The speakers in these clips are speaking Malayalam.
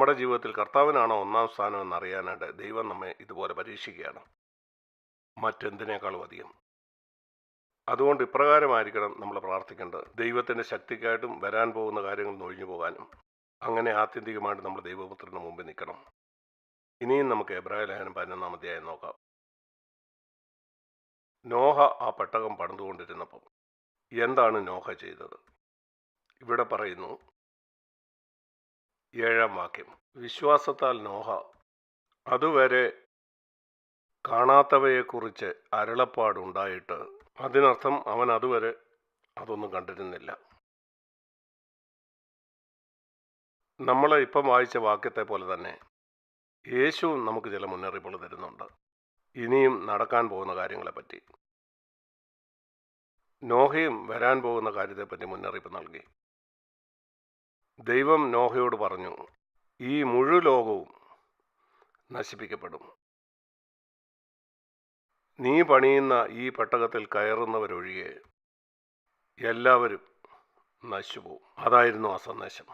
നമ്മുടെ ജീവിതത്തിൽ കർത്താവിനാണോ ഒന്നാം സ്ഥാനം എന്നറിയാനായിട്ട് ദൈവം നമ്മെ ഇതുപോലെ പരീക്ഷിക്കുകയാണ്, മറ്റെന്തിനേക്കാളും അധികം. അതുകൊണ്ട് ഇപ്രകാരമായിരിക്കണം നമ്മൾ പ്രാർത്ഥിക്കേണ്ടത്: ദൈവത്തിൻ്റെ ശക്തിക്കായിട്ടും വരാൻ പോകുന്ന കാര്യങ്ങൾ ഒഴിഞ്ഞു പോകാനും. അങ്ങനെ ആത്യന്തികമായിട്ട് നമ്മൾ ദൈവപുത്രന് മുമ്പിൽ നിൽക്കണം. ഇനിയും നമുക്ക് എബ്രായ ലേഖനം 11 അധ്യായം നോക്കാം. നോഹ ആ പെട്ടകം പണിതുകൊണ്ടിരുന്നപ്പം എന്താണ് നോഹ ചെയ്തത്? ഇവിടെ പറയുന്നു, 7-ാം വാക്യം: വിശ്വാസത്താൽ നോഹ അതുവരെ കാണാത്തവയെക്കുറിച്ച് അരുളപ്പാടുണ്ടായിട്ട്, അതിനർത്ഥം അവൻ അതുവരെ അതൊന്നും കണ്ടിരുന്നില്ല. നമ്മൾ ഇപ്പം വായിച്ച വാക്യത്തെ പോലെ തന്നെ യേശുവും നമുക്ക് ചില മുന്നറിയിപ്പുകൾ തരുന്നുണ്ട്, ഇനിയും നടക്കാൻ പോകുന്ന കാര്യങ്ങളെപ്പറ്റി. നോഹയും വരാൻ പോകുന്ന കാര്യത്തെപ്പറ്റി മുന്നറിയിപ്പ് നൽകി. ദൈവം നോഹയോട് പറഞ്ഞു, ഈ മുഴുലോകവും നശിപ്പിക്കപ്പെടും. നീ പണിയുന്ന ഈ പെട്ടകത്തിൽ കയറുന്നവരൊഴികെ എല്ലാവരും നശിച്ചുപോകും. അതായിരുന്നു ആ സന്ദേശം.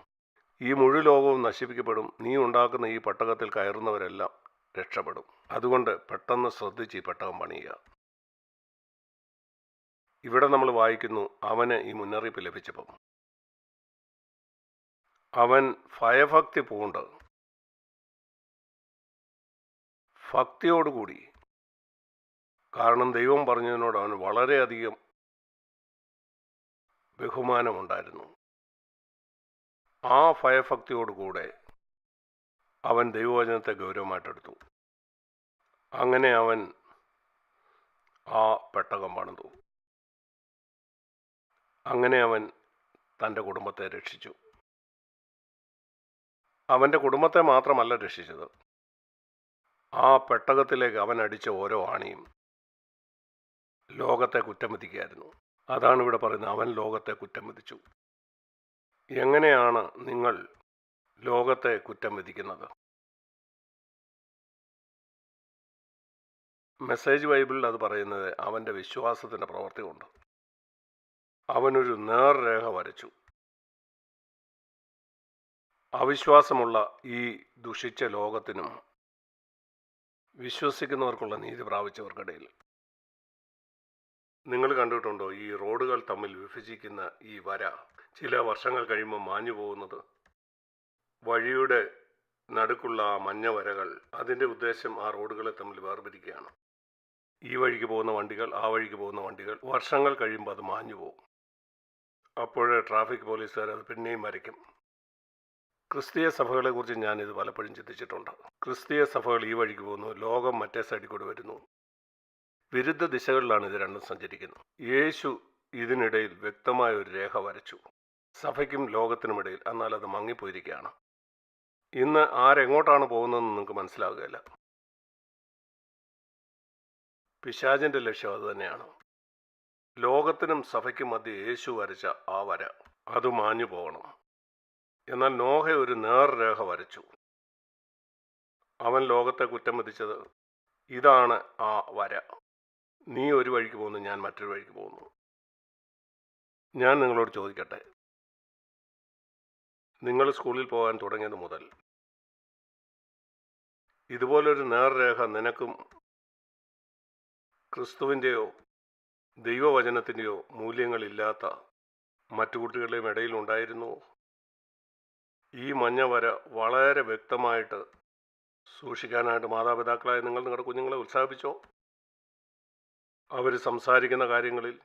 ഈ മുഴുലോകവും നശിപ്പിക്കപ്പെടും, നീ ഉണ്ടാക്കുന്ന ഈ പെട്ടകത്തിൽ കയറുന്നവരെല്ലാം രക്ഷപ്പെടും. അതുകൊണ്ട് പെട്ടെന്ന് ശ്രദ്ധിച്ച് ഈ പെട്ടകം പണിയുക. ഇവിടെ നമ്മൾ വായിക്കുന്നു, അവന് ഈ മുന്നറിയിപ്പ് ലഭിച്ചപ്പം അവൻ ഭയഭക്തി പൂണ്ട്, ഭക്തിയോടുകൂടി, കാരണം ദൈവം പറഞ്ഞതിനോട് അവന് വളരെയധികം ബഹുമാനമുണ്ടായിരുന്നു. ആ ഭയഭക്തിയോടുകൂടെ അവൻ ദൈവവചനത്തെ ഗൗരവമായിട്ടെടുത്തു. അങ്ങനെ അവൻ ആ പെട്ടകം പണിതു. അങ്ങനെ അവൻ തൻ്റെ കുടുംബത്തെ രക്ഷിച്ചു. അവൻ്റെ കുടുംബത്തെ മാത്രമല്ല രക്ഷിച്ചത്, ആ പെട്ടകത്തിലേക്ക് അവൻ അടിച്ച ഓരോ ആണിയും ലോകത്തെ കുറ്റം വിധിക്കുകയായിരുന്നു. അതാണ് ഇവിടെ പറയുന്നത്, അവൻ ലോകത്തെ കുറ്റം വിധിച്ചു. എങ്ങനെയാണ് നിങ്ങൾ ലോകത്തെ കുറ്റം വിധിക്കുന്നത്? മെസ്സേജ് ബൈബിളിൽ അത് പറയുന്നത് അവൻ്റെ വിശ്വാസത്തിൻ്റെ പ്രവൃത്തി കൊണ്ട്. അവനൊരു നേർരേഖ വരച്ചു. അവിശ്വാസമുള്ള ഈ ദുഷിച്ച ലോകത്തിനും വിശ്വസിക്കുന്നവർക്കുള്ള നീതി പ്രാപിച്ചവർക്കിടയിൽ. നിങ്ങൾ കണ്ടിട്ടുണ്ടോ ഈ റോഡുകൾ തമ്മിൽ വിഭജിക്കുന്ന ഈ വര ചില വർഷങ്ങൾ കഴിയുമ്പോൾ മാഞ്ഞു പോകുന്നത്? വഴിയുടെ നടുക്കുള്ള ആ മഞ്ഞ വരകൾ, അതിൻ്റെ ഉദ്ദേശം ആ റോഡുകളെ തമ്മിൽ വേർപിരിക്കുകയാണ്. ഈ വഴിക്ക് പോകുന്ന വണ്ടികൾ, ആ വഴിക്ക് പോകുന്ന വണ്ടികൾ, വർഷങ്ങൾ കഴിയുമ്പോൾ അത് മാഞ്ഞു പോകും. അപ്പോഴേ ട്രാഫിക് പോലീസുകാർ അത് പിന്നെയും വരയ്ക്കും. ക്രിസ്തീയ സഭകളെക്കുറിച്ച് ഞാനിത് പലപ്പോഴും ചിന്തിച്ചിട്ടുണ്ട്. ക്രിസ്തീയ സഭകൾ ഈ വഴിക്ക് പോകുന്നു, ലോകം മറ്റേ സൈഡിൽ കൂടി വരുന്നു. വിരുദ്ധ ദിശകളിലാണ് ഇത് രണ്ടും സഞ്ചരിക്കുന്നത്. യേശു ഇതിനിടയിൽ വ്യക്തമായ ഒരു രേഖ വരച്ചു, സഭയ്ക്കും ലോകത്തിനുമിടയിൽ. എന്നാൽ അത് മങ്ങിപ്പോയിരിക്കുകയാണ്. ഇന്ന് ആരെങ്ങോട്ടാണ് പോകുന്നതെന്ന് നിങ്ങൾക്ക് മനസ്സിലാകുകയില്ല. പിശാചിൻ്റെ ലക്ഷ്യം അതുതന്നെയാണ്. ലോകത്തിനും സഭയ്ക്കും മധ്യ യേശു വരച്ച ആ വര, അത് മാഞ്ഞു പോകണം. എന്നാൽ നോഹ ഒരു നേർരേഖ വരച്ചു. അവൻ ലോകത്തെ കുറ്റം വിധിച്ചത്, ഇതാണ് ആ വര. നീ ഒരു വഴിക്ക് പോകുന്നു, ഞാൻ മറ്റൊരു വഴിക്ക് പോകുന്നു. ഞാൻ നിങ്ങളോട് ചോദിക്കട്ടെ, നിങ്ങൾ സ്കൂളിൽ പോകാൻ തുടങ്ങിയത് മുതൽ ഇതുപോലൊരു നേർരേഖ നിനക്കും ക്രിസ്തുവിൻ്റെയോ ദൈവവചനത്തിൻ്റെയോ മൂല്യങ്ങളില്ലാത്ത മറ്റു കുട്ടികളുടെയും ഇടയിൽ ഉണ്ടായിരുന്നുവോ? ഈ മഞ്ഞ വര വളരെ വ്യക്തമായിട്ട് സൂക്ഷിക്കാനായിട്ട് മാതാപിതാക്കളായ നിങ്ങൾ നിങ്ങളുടെ കുഞ്ഞുങ്ങളെ ഉത്സാഹിപ്പിച്ചോ? അവർ സംസാരിക്കുന്ന കാര്യങ്ങളിൽ,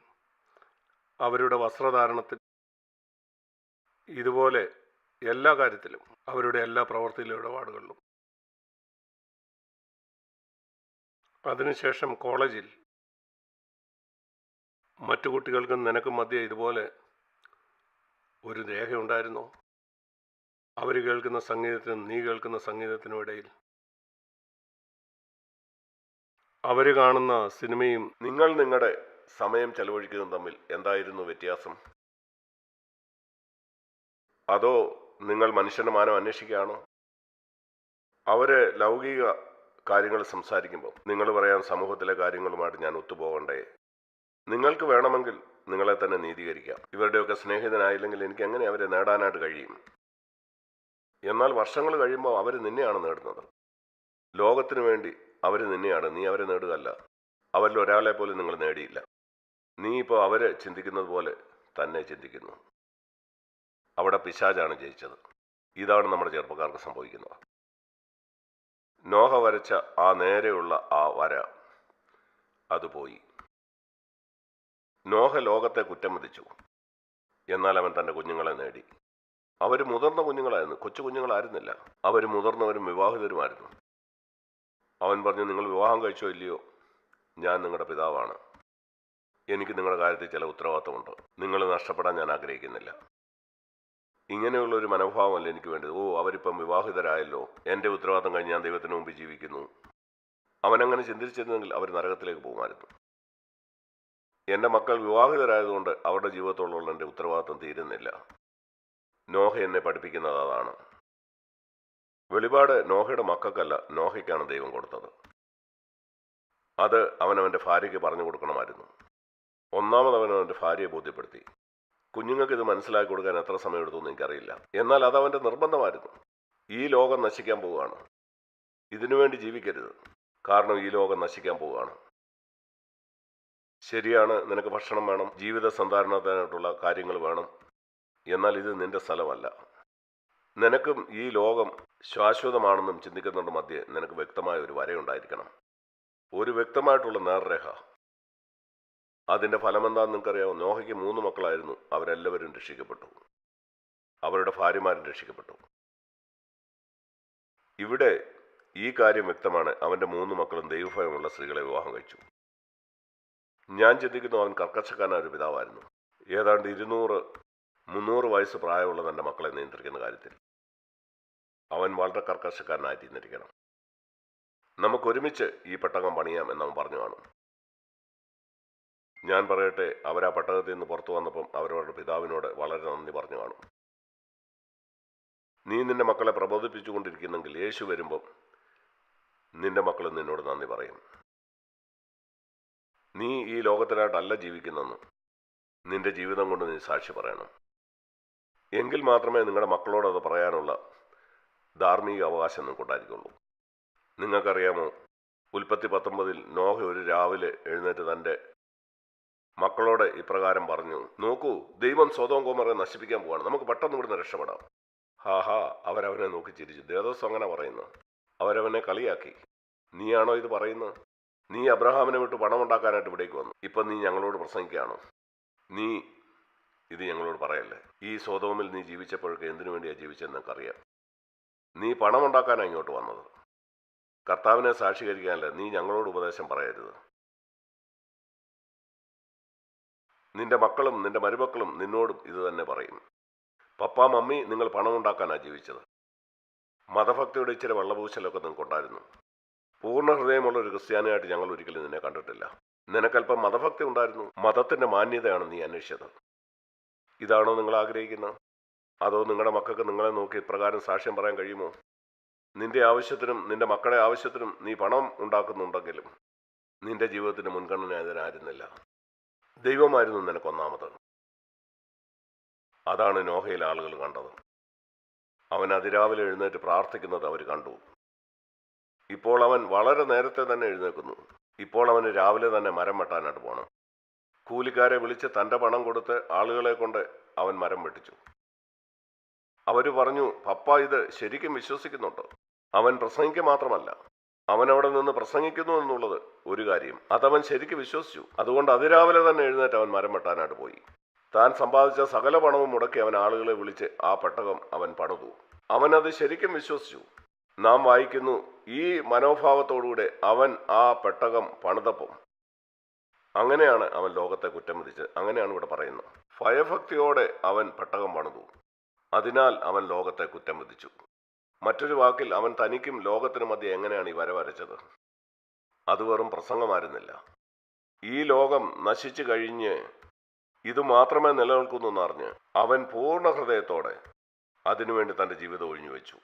അവരുടെ വസ്ത്രധാരണത്തിൽ, ഇതുപോലെ എല്ലാ കാര്യത്തിലും, അവരുടെ എല്ലാ പ്രവൃത്തിയിലും ഇടപാടുകളിലും. അതിനുശേഷം കോളേജിൽ മറ്റു കുട്ടികൾക്കും നിനക്കും മധ്യേ ഇതുപോലെ ഒരു രേഖയുണ്ടായിരുന്നോ? അവർ കേൾക്കുന്ന സംഗീതത്തിനും നീ കേൾക്കുന്ന സംഗീതത്തിനും ഇടയിൽ, അവർ കാണുന്ന സിനിമയും നിങ്ങൾ നിങ്ങളുടെ സമയം ചെലവഴിക്കുന്നതും തമ്മിൽ എന്തായിരുന്നു വ്യത്യാസം? അതോ നിങ്ങൾ മനുഷ്യൻ്റെ മാനം അന്വേഷിക്കുകയാണോ? അവർ ലൗകിക കാര്യങ്ങൾ സംസാരിക്കുമ്പോൾ നിങ്ങൾ പറയാം, സമൂഹത്തിലെ കാര്യങ്ങളുമായിട്ട് ഞാൻ ഒത്തുപോകണ്ടേ? നിങ്ങൾക്ക് വേണമെങ്കിൽ നിങ്ങളെ തന്നെ നീതീകരിക്കാം. ഇവരുടെയൊക്കെ സ്നേഹിതനായില്ലെങ്കിൽ എനിക്ക് എങ്ങനെ അവരെ നേടാനായിട്ട് കഴിയും? എന്നാൽ വർഷങ്ങൾ കഴിയുമ്പോൾ അവർ നിന്നെയാണ് നേടുന്നത്. ലോകത്തിനു വേണ്ടി അവർ നിന്നെയാണ്, നീ അവരെ നേടുകയല്ല. അവരിൽ ഒരാളെ പോലും നിങ്ങൾ നേടിയില്ല. നീ ഇപ്പോൾ അവരെ ചിന്തിക്കുന്നത് പോലെ തന്നെ ചിന്തിക്കുന്നു. അവിടെ പിശാചാണ് ജയിച്ചത്. ഇതാണ് നമ്മുടെ ചെറുപ്പക്കാർക്ക് സംഭവിക്കുന്നത്. നോഹ വരച്ച ആ നേരെയുള്ള ആ വര അത് പോയി. നോഹ ലോകത്തെ കുറ്റം വിധിച്ചു. എന്നാൽ അവൻ തൻ്റെ കുഞ്ഞുങ്ങളെ നേടി. അവർ മുതിർന്ന കുഞ്ഞുങ്ങളായിരുന്നു, കൊച്ചു കുഞ്ഞുങ്ങളായിരുന്നില്ല. അവർ മുതിർന്നവരും വിവാഹിതരുമായിരുന്നു. അവൻ പറഞ്ഞു, നിങ്ങൾ വിവാഹം കഴിച്ചോ ഇല്ലയോ, ഞാൻ നിങ്ങളുടെ പിതാവാണ്. എനിക്ക് നിങ്ങളുടെ കാര്യത്തിൽ ചില ഉത്തരവാദിത്തമുണ്ട്. നിങ്ങൾ നഷ്ടപ്പെടാൻ ഞാൻ ആഗ്രഹിക്കുന്നില്ല. ഇങ്ങനെയുള്ളൊരു മനോഭാവമല്ല എനിക്ക് വേണ്ടത്. അവരിപ്പം വിവാഹിതരായല്ലോ, എൻ്റെ ഉത്തരവാദിത്തം കഴിഞ്ഞ് ഞാൻ ദൈവത്തിന് മുമ്പ് ജീവിക്കുന്നു. അവനങ്ങനെ ചിന്തിച്ചിരുന്നെങ്കിൽ അവർ നരകത്തിലേക്ക് പോകുമായിരുന്നു. എൻ്റെ മക്കൾ വിവാഹിതരായതുകൊണ്ട് അവരുടെ ജീവിതത്തോടുള്ള എൻ്റെ ഉത്തരവാദിത്തം തീരുന്നില്ല. നോഹ എന്നെ പഠിപ്പിക്കുന്നത് അതാണ്. വെളിപാട് നോഹയുടെ മക്കൾക്കല്ല, നോഹയ്ക്കാണ് ദൈവം കൊടുത്തത്. അത് അവനവൻ്റെ ഭാര്യയ്ക്ക് പറഞ്ഞു കൊടുക്കണമായിരുന്നു. ഒന്നാമത് അവനവൻ്റെ ഭാര്യയെ ബോധ്യപ്പെടുത്തി. കുഞ്ഞുങ്ങൾക്ക് ഇത് മനസ്സിലാക്കി കൊടുക്കാൻ എത്ര സമയം എടുത്തു എനിക്കറിയില്ല. എന്നാൽ അതവൻ്റെ നിർബന്ധമായിരുന്നു. ഈ ലോകം നശിക്കാൻ പോവുകയാണ്, ഇതിനുവേണ്ടി ജീവിക്കരുത്, കാരണം ഈ ലോകം നശിക്കാൻ പോവുകയാണ്. ശരിയാണ്, നിനക്ക് ഭക്ഷണം വേണം, ജീവിത സന്ധാരണത്തിനായിട്ടുള്ള കാര്യങ്ങൾ വേണം. എന്നാൽ ഇത് നിന്റെ സ്ഥലമല്ല. നിനക്കും ഈ ലോകം ശാശ്വതമാണെന്നും ചിന്തിക്കുന്നുണ്ട് മധ്യേ നിനക്ക് വ്യക്തമായ ഒരു വരയുണ്ടായിരിക്കണം, ഒരു വ്യക്തമായിട്ടുള്ള നേർരേഖ. അതിൻ്റെ ഫലമെന്താണെന്ന് നിങ്ങൾക്കറിയാമോ? നോഹയ്ക്ക് 3 മക്കളായിരുന്നു. അവരെല്ലാവരും രക്ഷിക്കപ്പെട്ടു. അവരുടെ ഭാര്യമാരും രക്ഷിക്കപ്പെട്ടു. ഇവിടെ ഈ കാര്യം വ്യക്തമാണ്. അവൻ്റെ 3 മക്കളും ദൈവഭയമുള്ള സ്ത്രീകളെ വിവാഹം കഴിച്ചു. ഞാൻ ചിന്തിക്കുന്നു അവൻ കർക്കശക്കാരനായ ഒരു പിതാവായിരുന്നു. ഏതാണ്ട് 200-300 വയസ്സ് പ്രായമുള്ള തൻ്റെ മക്കളെ നിയന്ത്രിക്കുന്ന കാര്യത്തിൽ അവൻ വളരെ കർക്കശക്കാരനായി തീർന്നിരിക്കണം. നമുക്കൊരുമിച്ച് ഈ പെട്ടകം പണിയാം എന്നവൻ പറഞ്ഞു കാണും. ഞാൻ പറയട്ടെ, അവരാ പെട്ടകത്തിൽ നിന്ന് പുറത്തു വന്നപ്പം അവരവരുടെ പിതാവിനോട് വളരെ നന്ദി പറഞ്ഞു കാണും. നീ നിന്റെ മക്കളെ പ്രബോധിപ്പിച്ചുകൊണ്ടിരിക്കുന്നെങ്കിൽ യേശു വരുമ്പം നിന്റെ മക്കൾ നിന്നോട് നന്ദി പറയും. നീ ഈ ലോകത്തിനായിട്ടല്ല ജീവിക്കുന്നെന്ന് നിന്റെ ജീവിതം കൊണ്ട് നീ സാക്ഷി പറയണം. എങ്കിൽ മാത്രമേ നിങ്ങളുടെ മക്കളോട് അത് പറയാനുള്ള ധാർമ്മിക അവകാശം നിങ്ങൾക്കുണ്ടായിരിക്കുള്ളൂ. നിങ്ങൾക്കറിയാമോ, ഉൽപ്പത്തി 19 നോഹ ഒരു രാവിലെ എഴുന്നേറ്റ് തൻ്റെ മക്കളോട് ഇപ്രകാരം പറഞ്ഞു, നോക്കൂ, ദൈവം സൊദോം ഗൊമോറയെ നശിപ്പിക്കാൻ പോവാണ്, നമുക്ക് പെട്ടെന്ന് ഇവിടുന്ന് രക്ഷപ്പെടാം. ഹാ, അവരവനെ നോക്കി ചിരിച്ചു. ദേവദോസ് അങ്ങനെ പറയുന്നു. അവരവനെ കളിയാക്കി. നീയാണോ ഇത് പറയുന്നത്? നീ അബ്രഹാമിനെ വിട്ട് പണമുണ്ടാക്കാനായിട്ട് ഇവിടേക്ക് വന്നു. ഇപ്പം നീ ഞങ്ങളോട് പ്രസംഗിക്കുകയാണോ? നീ ഇത് ഞങ്ങളോട് പറയല്ലേ. ഈ സൊദോമിൽ നീ ജീവിച്ചപ്പോഴൊക്കെ എന്തിനു വേണ്ടിയാണ് ജീവിച്ചതെന്ന് നിനക്കറിയാം. നീ പണമുണ്ടാക്കാനാണ് ഇങ്ങോട്ട് വന്നത്, കർത്താവിനെ സാക്ഷീകരിക്കാനല്ല. നീ ഞങ്ങളോട് ഉപദേശം പറയരുത്. നിന്റെ മക്കളും നിന്റെ മരുമക്കളും നിന്നോടും ഇത് തന്നെ പറയും. പപ്പാ മമ്മി, നിങ്ങൾ പണമുണ്ടാക്കാനാണ് ജീവിച്ചത്. മതഭക്തിയുടെ ഇച്ചിരി വെള്ളപൂശലൊക്കെ നിങ്ങൾക്കുണ്ടായിരുന്നു. പൂർണ്ണ ഹൃദയമുള്ള ഒരു ക്രിസ്ത്യാനിയായിട്ട് ഞങ്ങൾ ഒരിക്കലും നിന്നെ കണ്ടിട്ടില്ല. നിനക്കല്പം മതഭക്തി ഉണ്ടായിരുന്നു. മതത്തിൻ്റെ മാന്യതയാണ് നീ അന്വേഷിച്ചത്. ഇതാണോ നിങ്ങൾ ആഗ്രഹിക്കുന്നത്? അതോ നിങ്ങളുടെ മക്കൾക്ക് നിങ്ങളെ നോക്കി ഇപ്രകാരം സാക്ഷ്യം പറയാൻ കഴിയുമോ? നിന്റെ ആവശ്യത്തിനും നിന്റെ മക്കളുടെ ആവശ്യത്തിനും നീ പണം ഉണ്ടാക്കുന്നുണ്ടെങ്കിലും നിന്റെ ജീവിതത്തിന് മുൻഗണന അതിനായിരുന്നില്ല. ദൈവമായിരുന്നു നിനക്കൊന്നാമത്. അതാണ് നോഹയിലെ ആളുകൾ കണ്ടത്. അവൻ അതിരാവിലെ എഴുന്നേറ്റ് പ്രാർത്ഥിക്കുന്നത് അവർ കണ്ടു. ഇപ്പോൾ അവൻ വളരെ നേരത്തെ തന്നെ എഴുന്നേൽക്കുന്നു. ഇപ്പോൾ അവന് രാവിലെ തന്നെ മരം വെട്ടാനായിട്ട് പോകണം. കൂലിക്കാരെ വിളിച്ച് തൻ്റെ പണം കൊടുത്ത് ആളുകളെ കൊണ്ട് അവൻ മരം വെട്ടിച്ചു. അവർ പറഞ്ഞു, പപ്പ ഇത് ശരിക്കും വിശ്വസിക്കുന്നുണ്ട്. അവൻ പ്രസംഗിക്കുക മാത്രമല്ല, അവൻ അവിടെ നിന്ന് പ്രസംഗിക്കുന്നു എന്നുള്ളത് ഒരു കാര്യം. അതവൻ ശരിക്കും വിശ്വസിച്ചു. അതുകൊണ്ട് അതിരാവിലെ തന്നെ എഴുന്നേറ്റ് അവൻ മരം വെട്ടാനായിട്ട് പോയി. താൻ സമ്പാദിച്ച സകല പണവും മുടക്കി അവൻ ആളുകളെ വിളിച്ച് ആ പെട്ടകം അവൻ പണിതു. അവനത് ശരിക്കും വിശ്വസിച്ചു. നാം വായിക്കുന്നു, ഈ മനോഭാവത്തോടുകൂടെ അവൻ ആ പെട്ടകം പണിതപ്പം അങ്ങനെയാണ് അവൻ ലോകത്തെ കുറ്റം വിധിച്ചത്. അങ്ങനെയാണ് ഇവിടെ പറയുന്നത്. ഭയഭക്തിയോടെ അവൻ പെട്ടകം പണിതു. അതിനാൽ അവൻ ലോകത്തെ കുറ്റം വിധിച്ചു. മറ്റൊരു വാക്കിൽ, അവൻ തനിക്കും ലോകത്തിനു മധ്യ എങ്ങനെയാണ് ഈ വര വരച്ചത്? അത് വെറും പ്രസംഗമായിരുന്നില്ല. ഈ ലോകം നശിച്ചു കഴിഞ്ഞ് ഇത് മാത്രമേ നിലനിൽക്കുന്നു എന്നറിഞ്ഞ് അവൻ പൂർണ്ണ ഹൃദയത്തോടെ അതിനുവേണ്ടി തൻ്റെ ജീവിതം ഒഴിഞ്ഞു വെച്ചു.